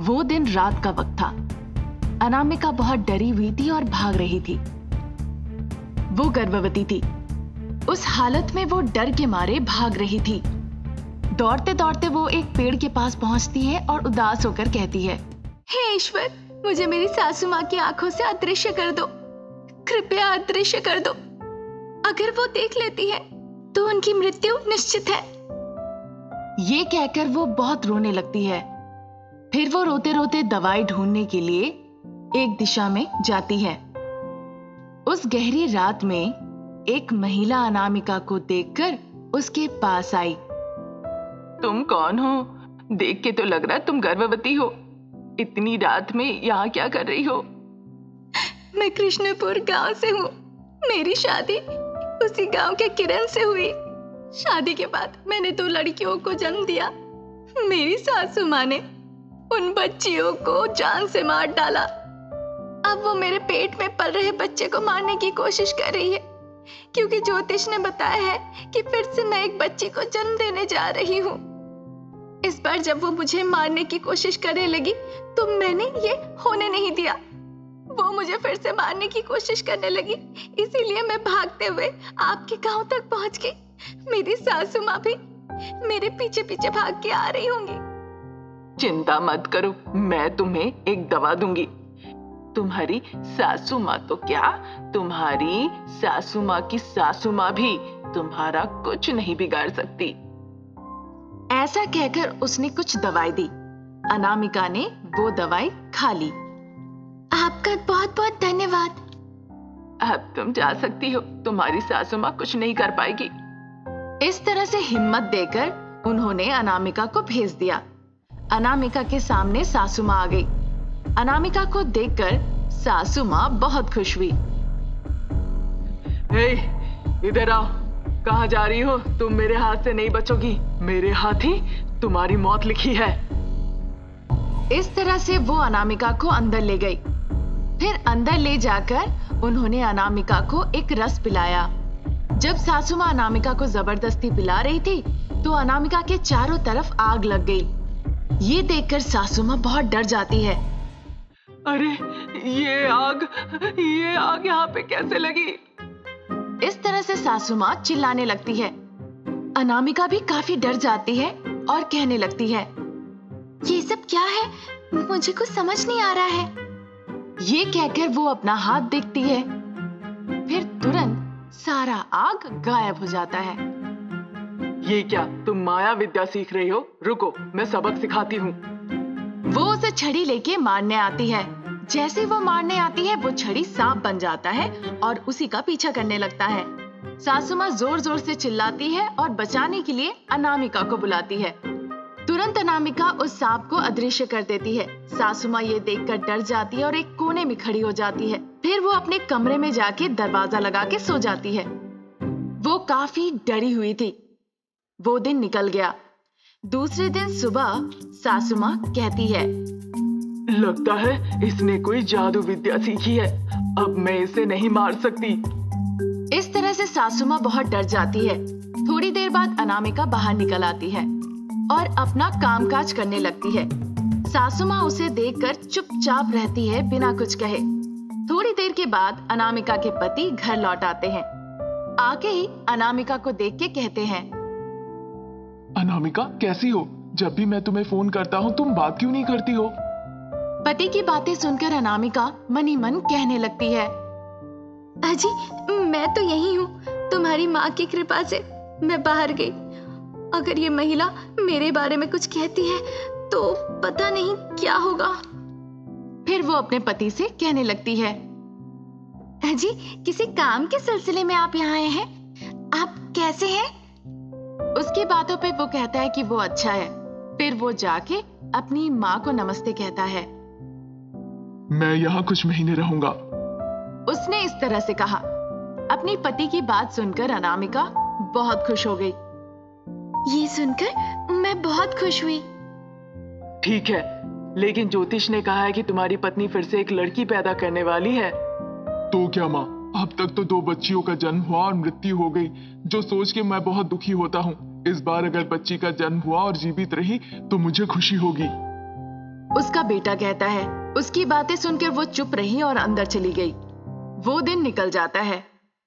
वो दिन रात का वक्त था। अनामिका बहुत डरी हुई थी और भाग रही थी। वो गर्भवती थी। उस हालत में वो डर के मारे भाग रही थी। दौड़ते दौड़ते वो एक पेड़ के पास पहुंचती है और उदास होकर कहती है, हे ईश्वर, मुझे मेरी सासू माँ की आंखों से अदृश्य कर दो, कृपया अदृश्य कर दो। अगर वो देख लेती है तो उनकी मृत्यु निश्चित है। ये कहकर वो बहुत रोने लगती है। फिर वो रोते रोते दवाई ढूंढने के लिए एक दिशा में जाती है। उस गहरी रात में एक महिला अनामिका को देखकर उसके पास आई। तुम कौन हो? देख के तो लग रहा है तुम गर्भवती हो। इतनी रात में यहाँ क्या कर रही हो? मैं कृष्णपुर गांव से हूँ। मेरी शादी उसी गांव के किरण से हुई। शादी के बाद मैंने 2 लड़कियों को जन्म दिया। मेरी सासू माँ ने उन बच्चियों को जान से मार डाला। अब वो मेरे पेट में पल रहे बच्चे को मारने की कोशिश कर रही है, क्योंकि ज्योतिष ने बताया है कि फिर से मैं एक बच्ची को जन्म देने जा रही हूँ। इस बार जब वो मुझे मारने की कोशिश करने लगी तो मैंने ये होने नहीं दिया। वो मुझे फिर से मारने की कोशिश करने लगी, इसीलिए मैं भागते हुए आपके गांव तक पहुंच गई। मेरी सासू माँ भी मेरे पीछे पीछे भाग के आ रही होंगी। चिंता मत करो, मैं तुम्हें एक दवा दूंगी। तुम्हारी सासू माँ तो क्या, तुम्हारी सासू माँ की सासू माँ भी तुम्हारा कुछ नहीं बिगाड़ सकती। ऐसा कहकर उसने कुछ दवाई दी। अनामिका ने वो दवाई खा ली। आपका बहुत बहुत धन्यवाद। अब तुम जा सकती हो, तुम्हारी सासू माँ कुछ नहीं कर पाएगी। इस तरह से हिम्मत देकर उन्होंने अनामिका को भेज दिया। अनामिका के सामने सासू माँ आ गई। अनामिका को देखकर सासू माँ बहुत खुश हुई। हे, इधर आओ। कहाँ जा रही हो? तुम मेरे हाथ से नहीं बचोगी। मेरे हाथ ही तुम्हारी मौत लिखी है। इस तरह से वो अनामिका को अंदर ले गई। फिर अंदर ले जाकर उन्होंने अनामिका को एक रस पिलाया। जब सासू माँ अनामिका को जबरदस्ती पिला रही थी तो अनामिका के चारों तरफ आग लग गई। ये देखकर सासू माँ बहुत डर जाती है। अरे ये आग यहाँ पे कैसे लगी? इस तरह से सासू माँ चिल्लाने लगती है। अनामिका भी काफी डर जाती है और कहने लगती है, ये सब क्या है? मुझे कुछ समझ नहीं आ रहा है। ये कहकर वो अपना हाथ देखती है। फिर तुरंत सारा आग गायब हो जाता है। ये क्या, तुम माया विद्या सीख रही हो? रुको, मैं सबक सिखाती हूँ। वो उसे छड़ी लेके मारने आती है। जैसे वो मारने आती है वो छड़ी सांप बन जाता है और उसी का पीछा करने लगता है। सासू माँ जोर जोर से चिल्लाती है और बचाने के लिए अनामिका को बुलाती है। तुरंत अनामिका उस सांप को अदृश्य कर देती है। सासू माँ ये देखकर डर जाती है और एक कोने में खड़ी हो जाती है। फिर वो अपने कमरे में जाके दरवाजा लगा के सो जाती है। वो काफी डरी हुई थी। वो दिन निकल गया। दूसरे दिन सुबह सासू माँ कहती है, लगता है इसने कोई जादू विद्या सीखी है। अब मैं इसे नहीं मार सकती। इस तरह से सासू माँ बहुत डर जाती है। थोड़ी देर बाद अनामिका बाहर निकल आती है और अपना कामकाज करने लगती है। सासू माँ उसे देखकर चुपचाप रहती है बिना कुछ कहे। थोड़ी देर के बाद अनामिका के पति घर लौट आते हैं। आके ही अनामिका को देख के कहते हैं, अनामिका कैसी हो? जब भी मैं तुम्हें फोन करता हूँ तुम बात क्यों नहीं करती हो? पति की बातें सुनकर अनामिका मनी मन कहने लगती है, अजी मैं तो यही हूँ। तुम्हारी माँ की कृपा से मैं बाहर गई। अगर ये महिला मेरे बारे में कुछ कहती है तो पता नहीं क्या होगा। फिर वो अपने पति से कहने लगती है, अजी किसी काम के सिलसिले में आप यहाँ आए हैं? आप कैसे हैं? उसकी बातों पे वो कहता है कि वो अच्छा है। फिर वो जाके अपनी माँ को नमस्ते कहता है। मैं यहाँ कुछ महीने रहूंगा। उसने इस तरह से कहा। अपनी पति की बात सुनकर अनामिका बहुत खुश हो गई। ये सुनकर मैं बहुत खुश हुई। ठीक है, लेकिन ज्योतिष ने कहा है कि तुम्हारी पत्नी फिर से एक लड़की पैदा करने वाली है। तो क्या माँ, अब तक तो 2 बच्चियों का जन्म हुआ और मृत्यु हो गई, जो सोच के मैं बहुत दुखी होता हूँ। इस बार अगर बच्ची का जन्म हुआ और जीवित रही तो मुझे खुशी होगी। उसका बेटा कहता है। उसकी बातें सुनकर वो चुप रही और अंदर चली गई। वो दिन निकल जाता है।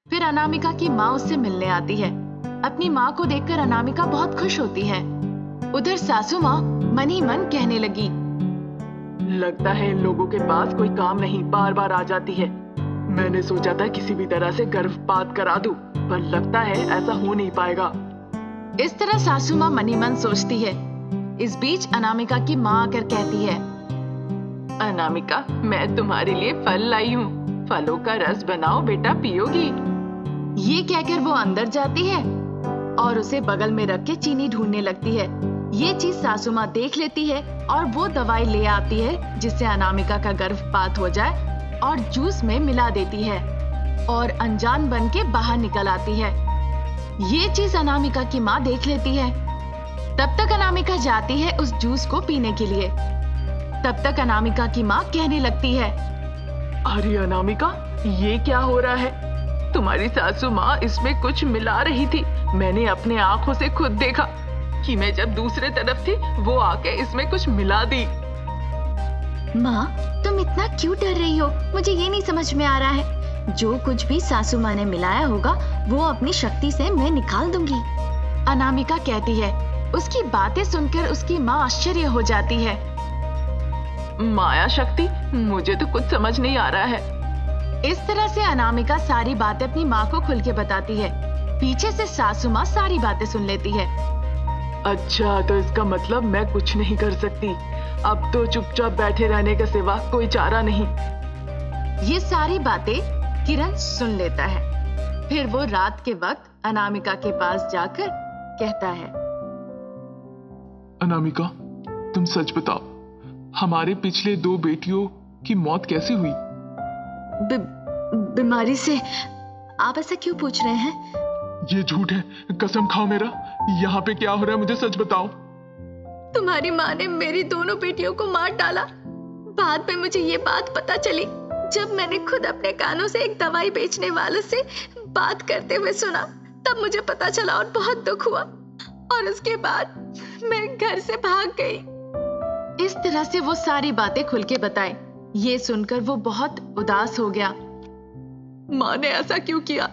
फिर अनामिका की माँ उससे मिलने आती है। अपनी माँ को देखकर अनामिका बहुत खुश होती है। उधर सासू माँ मन ही मन कहने लगी, लगता है इन लोगों के पास कोई काम नहीं, बार बार आ जाती है। मैंने सोचा था किसी भी तरह से गर्भपात करा दूं, पर लगता है ऐसा हो नहीं पाएगा। इस तरह सासू माँ मन ही मन सोचती है। इस बीच अनामिका की माँ आकर कहती है, अनामिका, मैं तुम्हारे लिए फल लाई हूँ, फलों का रस बनाओ बेटा, पियोगी? ये कहकर वो अंदर जाती है और उसे बगल में रख के चीनी ढूंढने लगती है। ये चीज सासू माँ देख लेती है और वो दवाई ले आती है जिससे अनामिका का गर्भपात हो जाए और जूस में मिला देती है और अनजान बन के बाहर निकल आती है। ये चीज अनामिका की माँ देख लेती है। तब तक अनामिका जाती है उस जूस को पीने के लिए। तब तक अनामिका की माँ कहने लगती है, अरे अनामिका, ये क्या हो रहा है? तुम्हारी सासू माँ इसमें कुछ मिला रही थी। मैंने अपने आंखों से खुद देखा कि मैं जब दूसरे तरफ थी वो आके इसमें कुछ मिला दी। माँ, तुम इतना क्यों डर रही हो? मुझे ये नहीं समझ में आ रहा है। जो कुछ भी सासू माँ ने मिलाया होगा वो अपनी शक्ति से मैं निकाल दूंगी। अनामिका कहती है। उसकी बातें सुनकर उसकी माँ आश्चर्य हो जाती है। माया शक्ति? मुझे तो कुछ समझ नहीं आ रहा है। इस तरह से अनामिका सारी बातें अपनी माँ को खुल के बताती है। पीछे से सासू माँ सारी बातें सुन लेती है। अच्छा, तो इसका मतलब मैं कुछ नहीं कर सकती। अब तो चुपचाप बैठे रहने के सिवा कोई चारा नहीं। ये सारी बातें किरण सुन लेता है। फिर वो रात के वक्त अनामिका के पास जाकर कहता है, अनामिका, तुम सच बताओ, हमारे पिछले 2 बेटियों की मौत कैसे हुई? बीमारी से। आप ऐसा क्यों पूछ रहे हैं? ये झूठ है, कसम खाओ मेरा। यहाँ पे क्या हो रहा है, मुझे सच बताओ। तुम्हारी माँ ने मेरी दोनों बेटियों को मार डाला। बाद में मुझे ये बात पता चली जब मैंने खुद अपने कानों से एक दवाई बेचने वाले से बात करते हुए सुना। तब मुझे पता चला और बहुत दुख हुआ और उसके बाद मैं घर से भाग गई। इस तरह से वो सारी बातें खुल के बताए। ये सुनकर वो बहुत उदास हो गया। माँ ने ऐसा क्यों किया?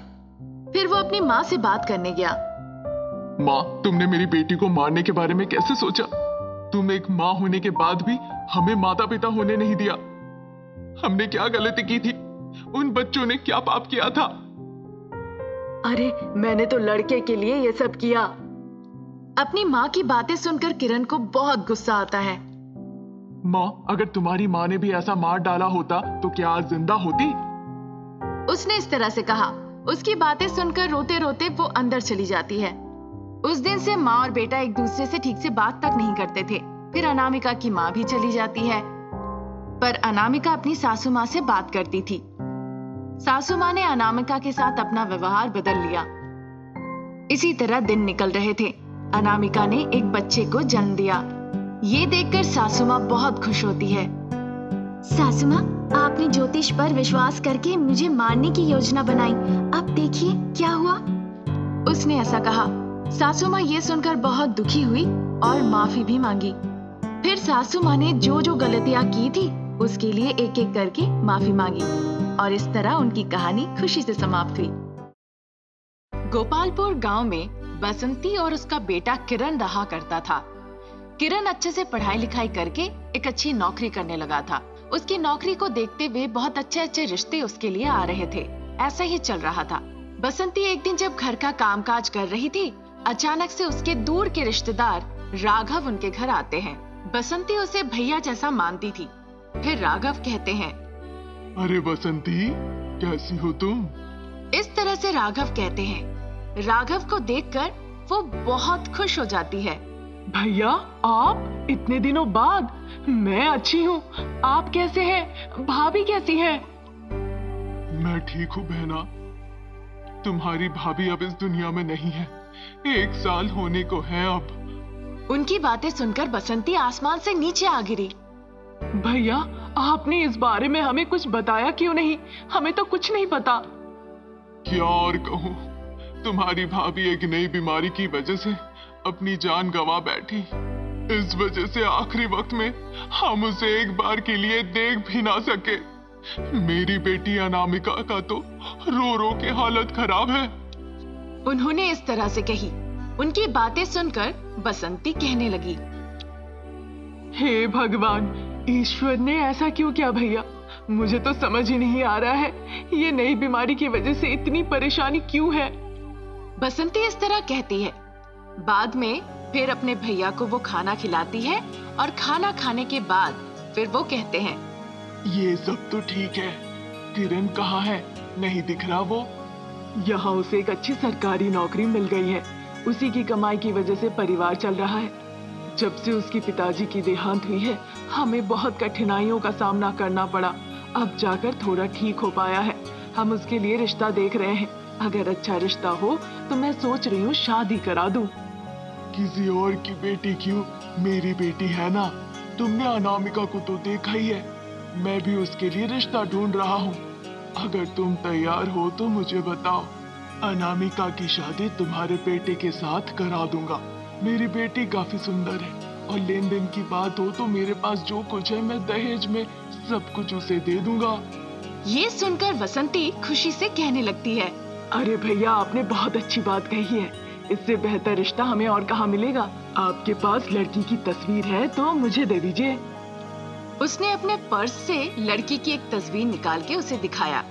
फिर वो अपनी माँ से बात करने गया। माँ, तुमने मेरी बेटी को मारने के बारे में कैसे सोचा? तुम एक माँ होने के बाद भी हमें माता पिता होने नहीं दिया। हमने क्या गलती की थी? उन बच्चों ने क्या पाप किया था? अरे, मैंने तो लड़के के लिए ये सब किया। अपनी माँ की बातें सुनकर किरण को बहुत गुस्सा आता है। माँ, अगर तुम्हारी माँ ने भी ऐसा मार डाला होता तो क्या आज जिंदा होती? उसने इस तरह से कहा। उसकी बातें सुनकर रोते रोते वो अंदर चली जाती है। उस दिन से माँ और बेटा एक दूसरे से ठीक से बात तक नहीं करते थे। फिर अनामिका की माँ भी चली जाती है, पर अनामिका अपनी सासू माँ से बात करती थी। सासू माँ ने अनामिका के साथ अपना व्यवहार बदल लिया। इसी तरह दिन निकल रहे थे। अनामिका ने एक बच्चे को जन्म दिया। ये देखकर सासू माँ बहुत खुश होती है। सासू माँ, आपने ज्योतिष पर विश्वास करके मुझे मारने की योजना बनाई। अब देखिए क्या हुआ। उसने ऐसा कहा। सासू माँ ये सुनकर बहुत दुखी हुई और माफी भी मांगी। फिर सासू माँ ने जो जो गलतियां की थी उसके लिए एक एक करके माफी मांगी और इस तरह उनकी कहानी खुशी से समाप्त हुई। गोपालपुर गांव में बसंती और उसका बेटा किरण रहा करता था। किरण अच्छे से पढ़ाई लिखाई करके एक अच्छी नौकरी करने लगा था। उसकी नौकरी को देखते हुए बहुत अच्छे अच्छे रिश्ते उसके लिए आ रहे थे। ऐसा ही चल रहा था। बसंती एक दिन जब घर का कामकाज कर रही थी, अचानक से उसके दूर के रिश्तेदार राघव उनके घर आते हैं। बसंती उसे भैया जैसा मानती थी। फिर राघव कहते हैं, अरे बसंती, कैसी हो तुम? इस तरह से राघव कहते हैं। राघव को देखकर वो बहुत खुश हो जाती है। भैया, आप? इतने दिनों बाद। मैं अच्छी हूँ, आप कैसे हैं? भाभी कैसी है? मैं ठीक हूँ बहना। तुम्हारी भाभी अब इस दुनिया में नहीं है। 1 साल होने को है अब। उनकी बातें सुनकर बसंती आसमान से नीचे आ गिरी। भैया, आपने इस बारे में हमें कुछ बताया क्यों नहीं? हमें तो कुछ नहीं पता। क्या और कहूँ, तुम्हारी भाभी एक नई बीमारी की वजह से अपनी जान गंवा बैठी। इस वजह से आखिरी वक्त में हम उसे एक बार के लिए देख भी ना सके। मेरी बेटी अनामिका का तो रो रो के हालत खराब है। उन्होंने इस तरह से कही। उनकी बातें सुनकर बसंती कहने लगी, हे भगवान, ईश्वर ने ऐसा क्यों किया भैया? मुझे तो समझ ही नहीं आ रहा है, ये नई बीमारी की वजह से इतनी परेशानी क्यों है? बसंती इस तरह कहती है। बाद में फिर अपने भैया को वो खाना खिलाती है और खाना खाने के बाद फिर वो कहते हैं, ये सब तो ठीक है, किरण कहाँ है? नहीं दिख रहा वो। यहाँ उसे एक अच्छी सरकारी नौकरी मिल गई है। उसी की कमाई की वजह से परिवार चल रहा है। जब से उसके पिताजी की देहांत हुई है, हमें बहुत कठिनाइयों का सामना करना पड़ा। अब जाकर थोड़ा ठीक हो पाया है। हम उसके लिए रिश्ता देख रहे हैं। अगर अच्छा रिश्ता हो तो मैं सोच रही हूँ शादी करा दूं। किसी और की बेटी क्यों, मेरी बेटी है ना। तुमने अनामिका को तो देखा ही है। मैं भी उसके लिए रिश्ता ढूंढ रहा हूँ। अगर तुम तैयार हो तो मुझे बताओ। अनामिका की शादी तुम्हारे बेटे के साथ करा दूंगा। मेरी बेटी काफी सुंदर है और लेन देन की बात हो तो मेरे पास जो कुछ है मैं दहेज में सब कुछ उसे दे दूंगा। ये सुनकर बसंती खुशी से कहने लगती है, अरे भैया, आपने बहुत अच्छी बात कही है। इससे बेहतर रिश्ता हमें और कहाँ मिलेगा। आपके पास लड़की की तस्वीर है तो मुझे दे दीजिए। उसने अपने पर्स से लड़की की एक तस्वीर निकाल के उसे दिखाया।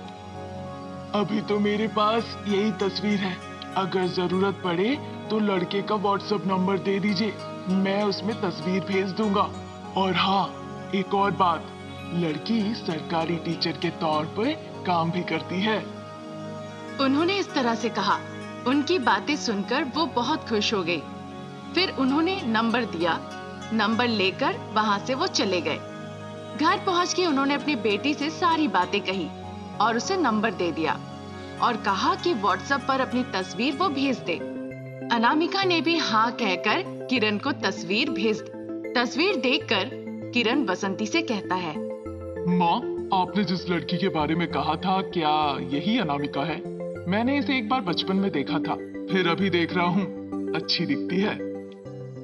अभी तो मेरे पास यही तस्वीर है। अगर जरूरत पड़े तो लड़के का व्हाट्सएप नंबर दे दीजिए, मैं उसमें तस्वीर भेज दूंगा। और हाँ, एक और बात, लड़की सरकारी टीचर के तौर पर काम भी करती है। उन्होंने इस तरह से कहा। उनकी बातें सुनकर वो बहुत खुश हो गई। फिर उन्होंने नंबर दिया। नंबर लेकर वहां से वो चले गए। घर पहुंच के उन्होंने अपनी बेटी से सारी बातें कही और उसे नंबर दे दिया और कहा कि व्हाट्सएप पर अपनी तस्वीर वो भेज दे। अनामिका ने भी हाँ कहकर किरण को तस्वीर भेज दी। तस्वीर देखकर किरण बसंती से कहता है, माँ, आपने जिस लड़की के बारे में कहा था, क्या यही अनामिका है? मैंने इसे एक बार बचपन में देखा था, फिर अभी देख रहा हूँ। अच्छी दिखती है।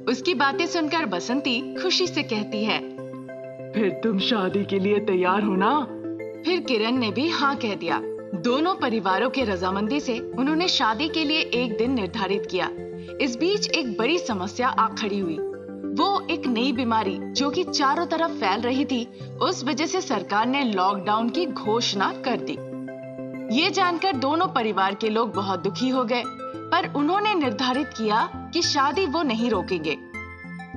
उसकी बातें सुनकर बसंती खुशी से कहती है, फिर तुम शादी के लिए तैयार हो ना? फिर किरण ने भी हाँ कह दिया। दोनों परिवारों के रजामंदी से उन्होंने शादी के लिए एक दिन निर्धारित किया। इस बीच एक बड़ी समस्या आ खड़ी हुई। वो एक नई बीमारी जो कि चारों तरफ फैल रही थी, उस वजह से सरकार ने लॉकडाउन की घोषणा कर दी। ये जानकर दोनों परिवार के लोग बहुत दुखी हो गए, पर उन्होंने निर्धारित किया कि शादी वो नहीं रोकेंगे।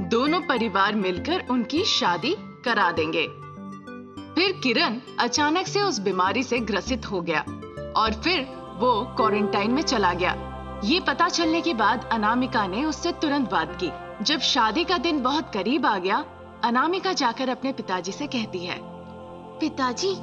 दोनों परिवार मिलकर उनकी शादी करा देंगे। फिर किरण अचानक से उस बीमारी से ग्रसित हो गया और फिर वो क्वारंटाइन में चला गया। ये पता चलने के बाद अनामिका ने उससे तुरंत बात की। जब शादी का दिन बहुत करीब आ गया, अनामिका जाकर अपने पिताजी से कहती है, पिताजी,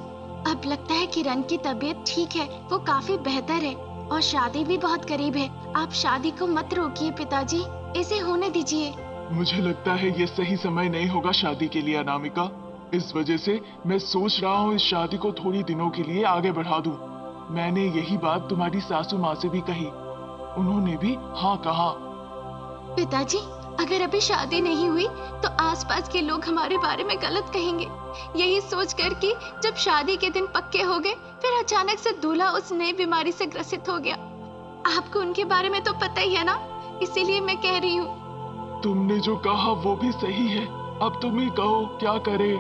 अब लगता है किरण की तबीयत ठीक है, वो काफी बेहतर है और शादी भी बहुत करीब है। आप शादी को मत रोकिए पिताजी, इसे होने दीजिए। मुझे लगता है ये सही समय नहीं होगा शादी के लिए अनामिका। इस वजह से मैं सोच रहा हूँ इस शादी को थोड़ी दिनों के लिए आगे बढ़ा दूं। मैंने यही बात तुम्हारी सासू माँ से भी कही, उन्होंने भी हाँ कहा। पिताजी, अगर अभी शादी नहीं हुई तो आसपास के लोग हमारे बारे में गलत कहेंगे। यही सोचकर कि जब शादी के दिन पक्के हो गए, फिर अचानक से दूल्हा उस नई बीमारी से ग्रसित हो गया। आपको उनके बारे में तो पता ही है ना, इसीलिए मैं कह रही हूँ। तुमने जो कहा वो भी सही है, अब तुम ही कहो क्या करे।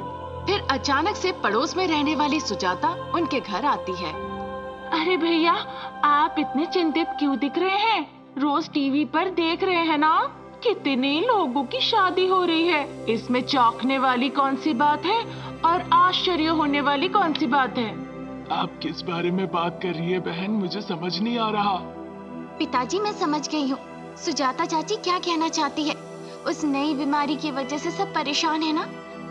फिर अचानक से पड़ोस में रहने वाली सुजाता उनके घर आती है। अरे भैया, आप इतने चिंतित क्यों दिख रहे हैं? रोज टीवी पर देख रहे हैं ना, कितने लोगों की शादी हो रही है। इसमें चौंकने वाली कौन सी बात है और आश्चर्य होने वाली कौन सी बात है? आप किस बारे में बात कर रही है बहन, मुझे समझ नहीं आ रहा। पिताजी, मैं समझ गई हूँ सुजाता चाची क्या कहना चाहती है। उस नई बीमारी की वजह से सब परेशान है ना।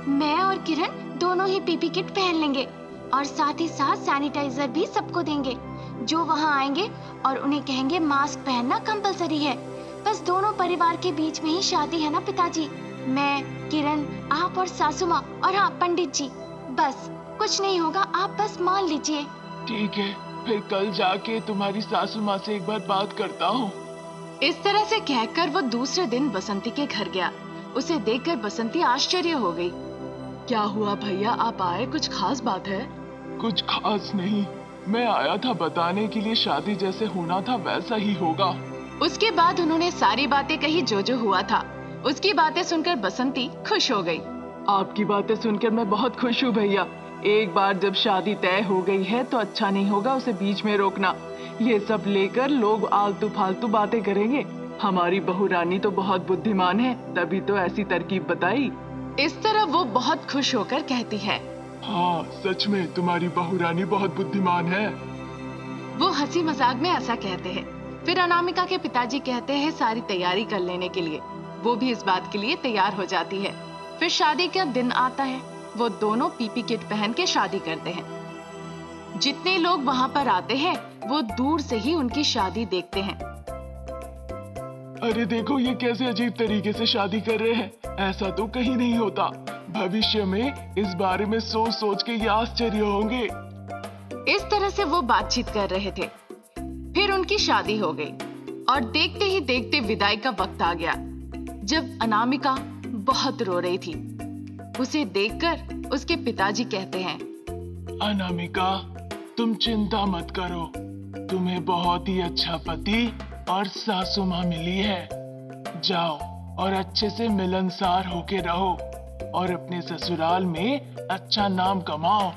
मैं और किरण दोनों ही पीपी किट पहन लेंगे और साथ ही साथ सैनिटाइजर भी सबको देंगे। जो वहाँ आएंगे और उन्हें कहेंगे मास्क पहनना कंपलसरी है। बस दोनों परिवार के बीच में ही शादी है ना पिताजी। मैं, किरण, आप और सासू माँ और हाँ पंडित जी। बस कुछ नहीं होगा, आप बस मान लीजिए। ठीक है, फिर कल जाके तुम्हारी सासू माँ से एक बार बात करता हूँ। इस तरह से कहकर वो दूसरे दिन बसंती के घर गया उसे देखकर बसंती आश्चर्य हो गई। क्या हुआ भैया, आप आए, कुछ खास बात है? कुछ खास नहीं, मैं आया था बताने के लिए शादी जैसे होना था वैसा ही होगा। उसके बाद उन्होंने सारी बातें कही जो हुआ था। उसकी बातें सुनकर बसंती खुश हो गई। आपकी बातें सुनकर मैं बहुत खुश हूँ भैया। एक बार जब शादी तय हो गई है तो अच्छा नहीं होगा उसे बीच में रोकना। ये सब लेकर लोग आलतू फालतू बातें करेंगे। हमारी बहू रानी तो बहुत बुद्धिमान है, तभी तो ऐसी तरकीब बताई। इस तरह वो बहुत खुश होकर कहती है, हाँ सच में तुम्हारी बहू रानी बहुत बुद्धिमान है। वो हंसी मजाक में ऐसा कहते हैं। फिर अनामिका के पिताजी कहते हैं सारी तैयारी कर लेने के लिए। वो भी इस बात के लिए तैयार हो जाती है। फिर शादी का दिन आता है। वो दोनों पीपी किट पहन के शादी करते हैं। जितने लोग वहाँ पर आते हैं वो दूर से ही उनकी शादी देखते हैं। अरे देखो ये कैसे अजीब तरीके से शादी कर रहे हैं, ऐसा तो कहीं नहीं होता। भविष्य में इस बारे में सोच सोच के ये आश्चर्य होंगे। इस तरह से वो बातचीत कर रहे थे। फिर उनकी शादी हो गई और देखते ही देखते विदाई का वक्त आ गया, जब अनामिका बहुत रो रही थी। उसे देखकर उसके पिताजी कहते हैं, अनामिका तुम चिंता मत करो, तुम्हें बहुत ही अच्छा पति और सासू माँ मिली है। जाओ और अच्छे से मिलनसार होके रहो और अपने ससुराल में अच्छा नाम कमाओ।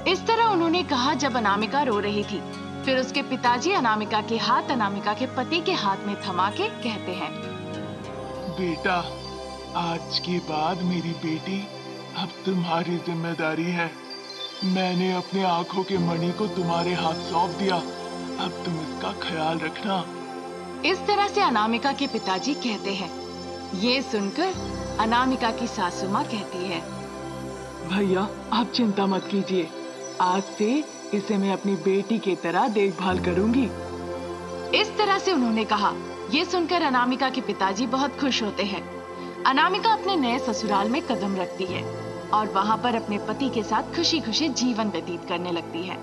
इस तरह उन्होंने कहा जब अनामिका रो रही थी। फिर उसके पिताजी अनामिका के हाथ अनामिका के पति के हाथ में थमा के कहते हैं, बेटा आज के बाद मेरी बेटी अब तुम्हारी जिम्मेदारी है। मैंने अपने आंखों के मणि को तुम्हारे हाथ सौंप दिया, अब तुम इसका ख्याल रखना। इस तरह से अनामिका के पिताजी कहते हैं। ये सुनकर अनामिका की सासू माँ कहती है, भैया आप चिंता मत कीजिए, आज से इसे मैं अपनी बेटी की तरह देखभाल करूंगी। इस तरह से उन्होंने कहा। ये सुनकर अनामिका के पिताजी बहुत खुश होते हैं। अनामिका अपने नए ससुराल में कदम रखती है और वहाँ पर अपने पति के साथ खुशी खुशी जीवन व्यतीत करने लगती है।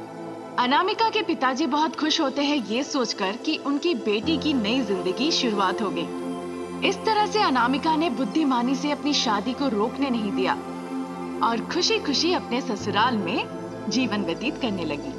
अनामिका के पिताजी बहुत खुश होते हैं ये सोचकर कि उनकी बेटी की नई जिंदगी शुरुआत हो गई। इस तरह से अनामिका ने बुद्धिमानी से अपनी शादी को रोकने नहीं दिया और खुशी खुशी अपने ससुराल में जीवन व्यतीत करने लगी।